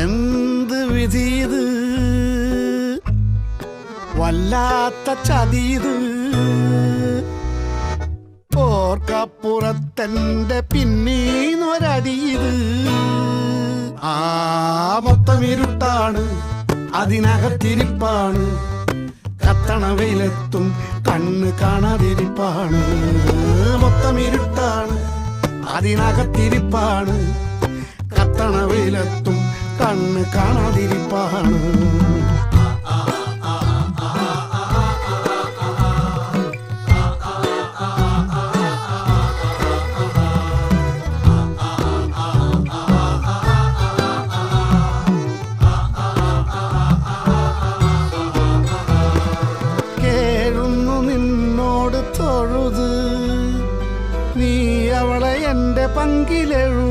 എന്ത് വിധിയത്, വല്ലാത്ത ചതിയത്. ഓർക്കപ്പുറത്തെന്റെ പിന്നീന്നൊരടിയത്. ആ മൊത്തം ഇരുട്ടാണ്, അതിനകത്തിരിപ്പാണ്. കത്തണ വെയിലെത്തും കണ്ണ് കാണാതിരിപ്പാണ്. മൊത്തം ഇരുട്ടാണ്, അതിനകത്തിരിപ്പാണ്. കത്തണ വെയിലെത്തും കണ്ണ് കാണാതിരിപ്പാണ്. തൊഴുത് നീ അവളെ എൻ്റെ പങ്കിലെഴു